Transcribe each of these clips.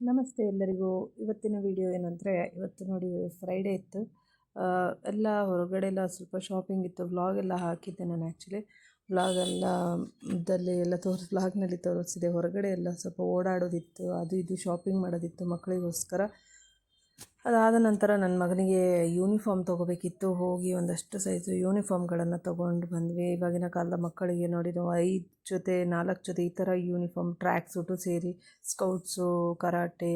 ನಮಸ್ತೆ ಎಲ್ಲರಿಗೂ. ಇವತ್ತಿನ ವಿಡಿಯೋ ಏನಂದರೆ, ಇವತ್ತು ನೋಡಿ ಫ್ರೈಡೇ ಇತ್ತು. ಎಲ್ಲ ಹೊರಗಡೆ ಎಲ್ಲ ಸ್ವಲ್ಪ ಶಾಪಿಂಗ್ ಇತ್ತು. ವ್ಲಾಗ್ ಎಲ್ಲ ಹಾಕಿದ್ದೆ ನಾನು. ಆ್ಯಕ್ಚುಲಿ ವ್ಲಾಗೆಲ್ಲ ಎಲ್ಲ ವ್ಲಾಗ್ನಲ್ಲಿ ತೋರಿಸಿದೆ. ಹೊರಗಡೆ ಎಲ್ಲ ಸ್ವಲ್ಪ ಓಡಾಡೋದಿತ್ತು, ಅದು ಇದು ಶಾಪಿಂಗ್ ಮಾಡೋದಿತ್ತು ಮಕ್ಕಳಿಗೋಸ್ಕರ. ಅದಾದ ನಂತರ ನನ್ನ ಮಗನಿಗೆ ಯೂನಿಫಾರ್ಮ್ ತೊಗೋಬೇಕಿತ್ತು. ಹೋಗಿ ಒಂದಷ್ಟು ಸೈಜು ಯೂನಿಫಾರ್ಮ್ಗಳನ್ನು ತೊಗೊಂಡು ಬಂದ್ವಿ. ಇವಾಗಿನ ಕಾಲದ ಮಕ್ಕಳಿಗೆ ನೋಡಿ ನಾವು 5 ಜೊತೆ 4 ಜೊತೆ ಈ ಥರ ಯೂನಿಫಾರ್ಮ್, ಟ್ರ್ಯಾಕ್ ಸೂಟು ಸೇರಿ, ಸ್ಕೌಟ್ಸು, ಕರಾಟೆ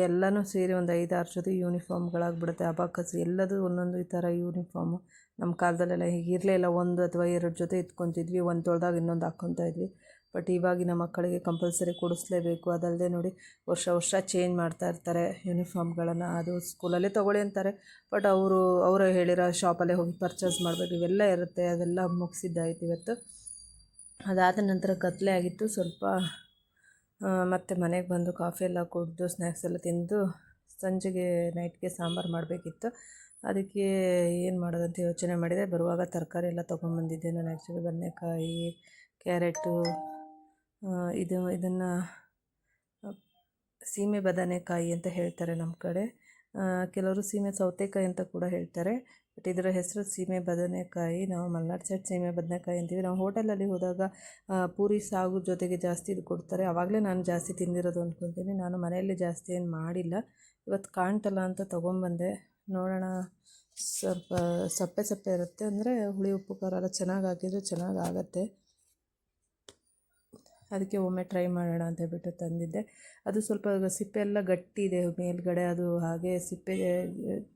ಎಲ್ಲನೂ ಸೇರಿ ಒಂದು 5-6 ಜೊತೆ ಯೂನಿಫಾರ್ಮ್ಗಳಾಗ್ಬಿಡುತ್ತೆ. ಅಬಾಕಸ್ ಎಲ್ಲದೂ ಒಂದೊಂದು ಈ ಥರ ಯೂನಿಫಾರ್ಮು. ನಮ್ಮ ಕಾಲದಲ್ಲೆಲ್ಲ ಹೀಗಿರಲಿಲ್ಲ. 1 ಅಥವಾ 2 ಜೊತೆ ಎತ್ಕೊತಿದ್ವಿ, ಒಂದು ತೊಳೆದಾಗ ಇನ್ನೊಂದು ಹಾಕ್ಕೊತಾ ಇದ್ವಿ. ಬಟ್ ಇವಾಗಿನ ಮಕ್ಕಳಿಗೆ ಕಂಪಲ್ಸರಿ ಕೊಡಿಸ್ಲೇಬೇಕು. ಅದಲ್ಲದೆ ನೋಡಿ ವರ್ಷ ಚೇಂಜ್ ಮಾಡ್ತಾ ಇರ್ತಾರೆ ಯೂನಿಫಾರ್ಮ್ಗಳನ್ನು. ಅದು ಸ್ಕೂಲಲ್ಲೇ ತೊಗೊಳ್ಳಿ ಅಂತಾರೆ, ಬಟ್ ಅವರು ಹೇಳಿರೋ ಶಾಪಲ್ಲೇ ಹೋಗಿ ಪರ್ಚೇಸ್ ಮಾಡಬೇಕು. ಇವೆಲ್ಲ ಇರುತ್ತೆ. ಅದೆಲ್ಲ ಮುಗಿಸಿದ್ದಾಯ್ತು ಇವತ್ತು. ಅದಾದ ನಂತರ ಕತ್ಲೆ ಆಗಿತ್ತು ಸ್ವಲ್ಪ. ಮತ್ತು ಮನೆಗೆ ಬಂದು ಕಾಫಿ ಎಲ್ಲ ಕುಡಿದು ಸ್ನ್ಯಾಕ್ಸ್ ಎಲ್ಲ ತಿಂದು ಸಂಜೆಗೆ ನೈಟ್ಗೆ ಸಾಂಬಾರು ಮಾಡಬೇಕಿತ್ತು. ಅದಕ್ಕೆ ಏನು ಮಾಡೋದಂತ ಯೋಚನೆ ಮಾಡಿದೆ. ಬರುವಾಗ ತರಕಾರಿ ಎಲ್ಲ ತೊಗೊಂಬಂದಿದ್ದೆ ನಾನು. ಆ್ಯಕ್ಚುಲಿ ಬದನೆಕಾಯಿ, ಕ್ಯಾರೆಟು, ಇದನ್ನು ಸೀಮೆ ಬದನೆಕಾಯಿ ಅಂತ ಹೇಳ್ತಾರೆ ನಮ್ಮ ಕಡೆ. ಕೆಲವರು ಸೀಮೆ ಸೌತೆಕಾಯಿ ಅಂತ ಕೂಡ ಹೇಳ್ತಾರೆ. ಬಟ್ ಇದರ ಹೆಸರು ಸೀಮೆ ಬದನೆಕಾಯಿ. ನಾವು ಮಲೆನಾಡು ಸೈಡ್ ಸೀಮೆ ಬದನೆಕಾಯಿ ಅಂತೀವಿ. ನಾವು ಹೋಟೆಲಲ್ಲಿ ಹೋದಾಗ ಪೂರಿ ಸಾಗು ಜೊತೆಗೆ ಜಾಸ್ತಿ ಇದು ಕೊಡ್ತಾರೆ. ಆವಾಗಲೇ ನಾನು ಜಾಸ್ತಿ ತಿಂದಿರೋದು ಅಂದ್ಕೊತೀನಿ. ನಾನು ಮನೆಯಲ್ಲಿ ಜಾಸ್ತಿ ಏನು ಮಾಡಿಲ್ಲ. ಇವತ್ತು ಕಾಣ್ತಲ್ಲ ಅಂತ ತೊಗೊಂಬಂದೆ. ನೋಡೋಣ. ಸ್ವಲ್ಪ ಸಪ್ಪೆ ಇರುತ್ತೆ. ಅಂದರೆ ಹುಳಿ ಉಪ್ಪು ಖಾರ ಎಲ್ಲ ಚೆನ್ನಾಗಿ ಹಾಕಿದರೆ ಚೆನ್ನಾಗಾಗತ್ತೆ. ಅದಕ್ಕೆ ಒಮ್ಮೆ ಟ್ರೈ ಮಾಡೋಣ ಅಂತ ಹೇಳ್ಬಿಟ್ಟು ತಂದಿದ್ದೆ. ಅದು ಸ್ವಲ್ಪ ಸಿಪ್ಪೆ ಎಲ್ಲ ಗಟ್ಟಿ ಇದೆ ಮೇಲ್ಗಡೆ. ಅದು ಹಾಗೆ ಸಿಪ್ಪೆ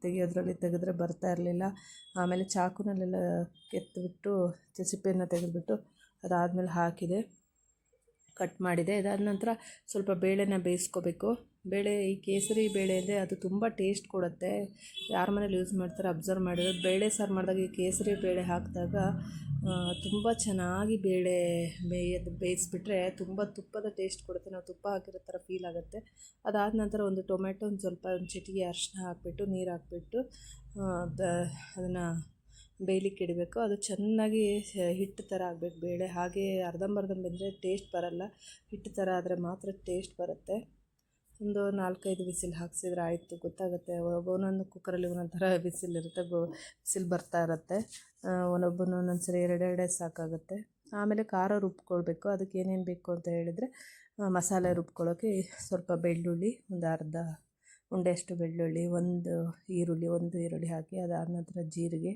ತೆಗಿಯೋದ್ರಲ್ಲಿ ತೆಗೆದ್ರೆ ಬರ್ತಾ ಇರಲಿಲ್ಲ. ಆಮೇಲೆ ಚಾಕುನಲ್ಲೆಲ್ಲ ಕೆತ್ತಿಬಿಟ್ಟು ಸಿಪ್ಪೆಯನ್ನು ತೆಗೆದುಬಿಟ್ಟು ಅದಾದಮೇಲೆ ಹಾಕಿದೆ, ಕಟ್ ಮಾಡಿದೆ. ಇದಾದ ನಂತರ ಸ್ವಲ್ಪ ಬೇಳೆನ ಬೇಯಿಸ್ಕೋಬೇಕು. ಈ ಕೇಸರಿ ಬೇಳೆ ಇದೆ, ಅದು ತುಂಬ ಟೇಸ್ಟ್ ಕೊಡುತ್ತೆ. ಯಾರ ಮನೇಲಿ ಯೂಸ್ ಮಾಡ್ತಾರೆ ಅಬ್ಸರ್ವ್ ಮಾಡಿರೋದು. ಬೇಳೆ ಸಾರು ಮಾಡಿದಾಗ ಈ ಕೇಸರಿ ಬೇಳೆ ಹಾಕಿದಾಗ ತುಂಬ ಚೆನ್ನಾಗಿ ಬೇಳೆ ಬೇಯಿಸ್ಬಿಟ್ರೆ ತುಂಬ ತುಪ್ಪದ ಟೇಸ್ಟ್ ಕೊಡುತ್ತೆ. ನಾವು ತುಪ್ಪ ಹಾಕಿರೋ ಥರ ಫೀಲ್ ಆಗುತ್ತೆ. ಅದಾದ ನಂತರ ಒಂದು ಟೊಮೆಟೊ, ಒಂದು ಚಿಟಿಕೆ ಅರಿಶಿನ ಹಾಕಿಬಿಟ್ಟು, ನೀರು ಹಾಕಿಬಿಟ್ಟು ಅದನ್ನು ಬೇಯಲಿಕ್ಕೆ ಇಡಬೇಕು. ಅದು ಚೆನ್ನಾಗಿ ಹಿಟ್ಟು ಥರ ಆಗಬೇಕು ಬೇಳೆ. ಹಾಗೆ ಅರ್ಧಂಬರ್ಧ ಬೆಂದರೆ ಟೇಸ್ಟ್ ಬರಲ್ಲ. ಹಿಟ್ಟು ಥರ ಆದರೆ ಮಾತ್ರ ಟೇಸ್ಟ್ ಬರುತ್ತೆ. ಒಂದು 4-5 ವಿಸಿಲ್ ಹಾಕ್ಸಿದ್ರೆ ಆಯಿತು, ಗೊತ್ತಾಗುತ್ತೆ. ಒಂದೊಂದು ಕುಕ್ಕರಲ್ಲಿ ಒಂದೊಂದು ಥರ ವಿಸಿಲ್ ಇರುತ್ತೆ, ವಿಸಿಲ್ ಬರ್ತಾ ಇರುತ್ತೆ. ಒಂದೊಂದು ಸರಿ 2 ಸಾಕಾಗುತ್ತೆ. ಆಮೇಲೆ ಖಾರ ರುಬ್ಕೊಳ್ಬೇಕು. ಅದಕ್ಕೆ ಏನೇನು ಬೇಕು ಅಂತ ಹೇಳಿದರೆ, ಮಸಾಲೆ ರುಬ್ಕೊಳ್ಳೋಕ್ಕೆ ಸ್ವಲ್ಪ ಬೆಳ್ಳುಳ್ಳಿ, ಒಂದು ಅರ್ಧ ಉಂಡೆಯಷ್ಟು ಬೆಳ್ಳುಳ್ಳಿ, ಒಂದು ಈರುಳ್ಳಿ ಹಾಕಿ, ಅದಾದ ನಂತರ ಜೀರಿಗೆ,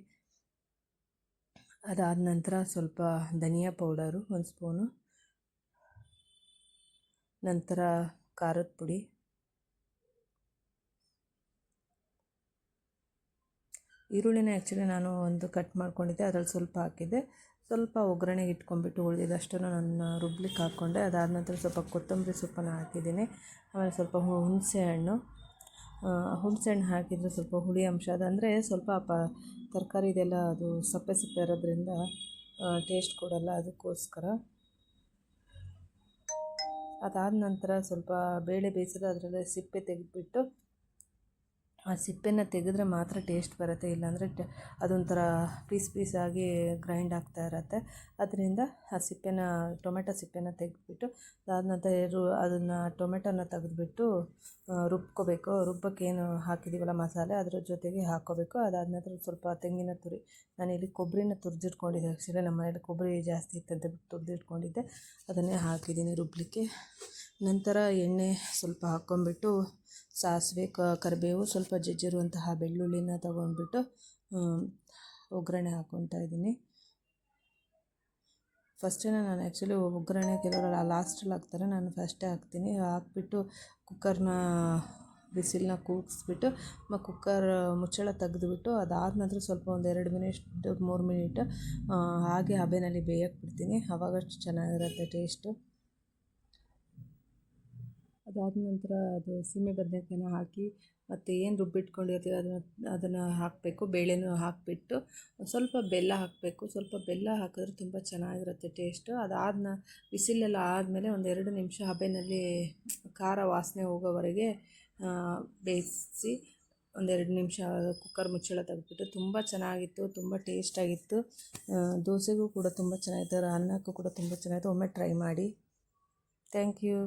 ಅದಾದ ನಂತರ ಸ್ವಲ್ಪ ಧನಿಯಾ ಪೌಡರು 1 ಸ್ಪೂನು, ನಂತರ ಖಾರದ ಪುಡಿ, ಈರುಳ್ಳಿನ ಆ್ಯಕ್ಚುಲಿ ನಾನು ಒಂದು ಕಟ್ ಮಾಡ್ಕೊಂಡಿದ್ದೆ, ಅದರಲ್ಲಿ ಸ್ವಲ್ಪ ಹಾಕಿದ್ದೆ. ಸ್ವಲ್ಪ ಒಗ್ಗರಣೆಗೆ ಇಟ್ಕೊಂಡ್ಬಿಟ್ಟು ಉಳಿದಿದ್ದಷ್ಟನ್ನು ನಾನು ರುಬ್ಲಿಕ್ಕೆ ಹಾಕ್ಕೊಂಡೆ. ಅದಾದ ನಂತರ ಸ್ವಲ್ಪ ಕೊತ್ತಂಬರಿ ಸೊಪ್ಪನ್ನು ಹಾಕಿದ್ದೀನಿ. ಆಮೇಲೆ ಸ್ವಲ್ಪ ಹುಣಸೆಹಣ್ಣು ಹಾಕಿದರೆ ಸ್ವಲ್ಪ ಹುಳಿ ಅಂಶ, ಅದಂದರೆ ಸ್ವಲ್ಪ ತರಕಾರಿ ಇದೆಲ್ಲ ಅದು ಸಪ್ಪೆ ಇರೋದ್ರಿಂದ ಟೇಸ್ಟ್ ಕೊಡಲ್ಲ, ಅದಕ್ಕೋಸ್ಕರ. ಅದಾದ ನಂತರ ಸ್ವಲ್ಪ ಬೇಳೆ ಬೇಯಿಸಿದ್ರೆ ಅದರಲ್ಲೇ ಸಿಪ್ಪೆ ತೆಗೆದುಬಿಟ್ಟು, ಆ ಸಿಪ್ಪೆನ ತೆಗೆದ್ರೆ ಮಾತ್ರ ಟೇಸ್ಟ್ ಬರುತ್ತೆ. ಇಲ್ಲಾಂದರೆ ಅದೊಂಥರ ಪೀಸಾಗಿ ಗ್ರೈಂಡ್ ಆಗ್ತಾ ಇರತ್ತೆ. ಅದರಿಂದ ಆ ಟೊಮೆಟೊ ಸಿಪ್ಪೆನ ತೆಗೆದುಬಿಟ್ಟು, ಅದಾದ ನಂತರ ಅದನ್ನು ಟೊಮೆಟೊನ ತೆಗೆದುಬಿಟ್ಟು ರುಬ್ಕೋಬೇಕು. ರುಬ್ಬಕ್ಕೇನು ಹಾಕಿದ್ದೀವಲ್ಲ ಮಸಾಲೆ, ಅದ್ರ ಜೊತೆಗೆ ಹಾಕ್ಕೋಬೇಕು. ಅದಾದ ನಂತರ ಸ್ವಲ್ಪ ತೆಂಗಿನ ತುರಿ, ನಾನಿಲ್ಲಿ ಕೊಬ್ಬರಿನ ತುರಿದಿಟ್ಕೊಂಡಿದ್ದೆ. ಆ್ಯಕ್ಚುಲಿ ನಮ್ಮ ಮನೇಲಿ ಕೊಬ್ಬರಿ ಜಾಸ್ತಿ ಇತ್ತಂತ ಬಿಟ್ಟು ತುರಿದಿಟ್ಕೊಂಡಿದ್ದೆ, ಅದನ್ನೇ ಹಾಕಿದ್ದೀನಿ ರುಬ್ಬಲಿಕ್ಕೆ. ನಂತರ ಎಣ್ಣೆ ಸ್ವಲ್ಪ ಹಾಕ್ಕೊಂಬಿಟ್ಟು, ಸಾಸಿವೆ, ಕರಿಬೇವು, ಸ್ವಲ್ಪ ಜಜ್ಜಿರುವಂತಹ ಬೆಳ್ಳುಳ್ಳಿನ ತೊಗೊಂಡ್ಬಿಟ್ಟು ಒಗ್ಗರಣೆ ಹಾಕ್ಕೊತಾ ಇದ್ದೀನಿ. ಫಸ್ಟೇ ನಾನು ಆ್ಯಕ್ಚುಲಿ ಒಗ್ಗರಣೆ ಕೆಲವರು ಲಾಸ್ಟಲ್ಲಿ ಹಾಕ್ತಾರೆ, ನಾನು ಫಸ್ಟೇ ಹಾಕ್ತೀನಿ. ಹಾಕ್ಬಿಟ್ಟು ಕುಕ್ಕರ್ನ ಬಿಸಿಲನ್ನ ಕೂಗಿಸ್ಬಿಟ್ಟು ಕುಕ್ಕರ್ ಮುಚ್ಚಳ ತೆಗೆದುಬಿಟ್ಟು, ಅದಾದ ನಂತರ ಸ್ವಲ್ಪ ಒಂದು 2 ಮಿನಿಟ್ 3 ಮಿನಿಟ್ ಹಾಗೆ ಹಬೆನಲ್ಲಿ ಬೇಯಕ್ಕೆ ಬಿಡ್ತೀನಿ. ಆವಾಗಷ್ಟು ಚೆನ್ನಾಗಿರುತ್ತೆ ಟೇಸ್ಟು. ಅದಾದ ನಂತರ ಅದು ಸೀಮೆ ಬದನೆಕಾಯಿನ ಹಾಕಿ, ಮತ್ತು ಏನು ರುಬ್ಬಿಟ್ಕೊಂಡಿರ್ತೀವಿ ಅದನ್ನು ಹಾಕಬೇಕು. ಬೇಳೆನೂ ಹಾಕಿಬಿಟ್ಟು ಸ್ವಲ್ಪ ಬೆಲ್ಲ ಹಾಕಬೇಕು. ಸ್ವಲ್ಪ ಬೆಲ್ಲ ಹಾಕಿದ್ರೆ ತುಂಬ ಚೆನ್ನಾಗಿರುತ್ತೆ ಟೇಸ್ಟು. ವಿಸಿಲೆಲ್ಲ ಆದಮೇಲೆ ಒಂದು 2 ನಿಮಿಷ ಹಬೆಯಲ್ಲಿ ಖಾರ ವಾಸನೆ ಹೋಗೋವರೆಗೆ ಬೇಯಿಸಿ, ಒಂದು 2 ನಿಮಿಷ ಕುಕ್ಕರ್ ಮುಚ್ಚಳ ತೆಗೆದ್ಬಿಟ್ಟು, ತುಂಬ ಚೆನ್ನಾಗಿತ್ತು, ತುಂಬ ಟೇಸ್ಟಾಗಿತ್ತು. ದೋಸೆಗೂ ಕೂಡ ತುಂಬ ಚೆನ್ನಾಗಿತ್ತು, ಅನ್ನಕ್ಕೂ ಕೂಡ ತುಂಬ ಚೆನ್ನಾಗಿತ್ತು. ಒಮ್ಮೆ ಟ್ರೈ ಮಾಡಿ. Thank you.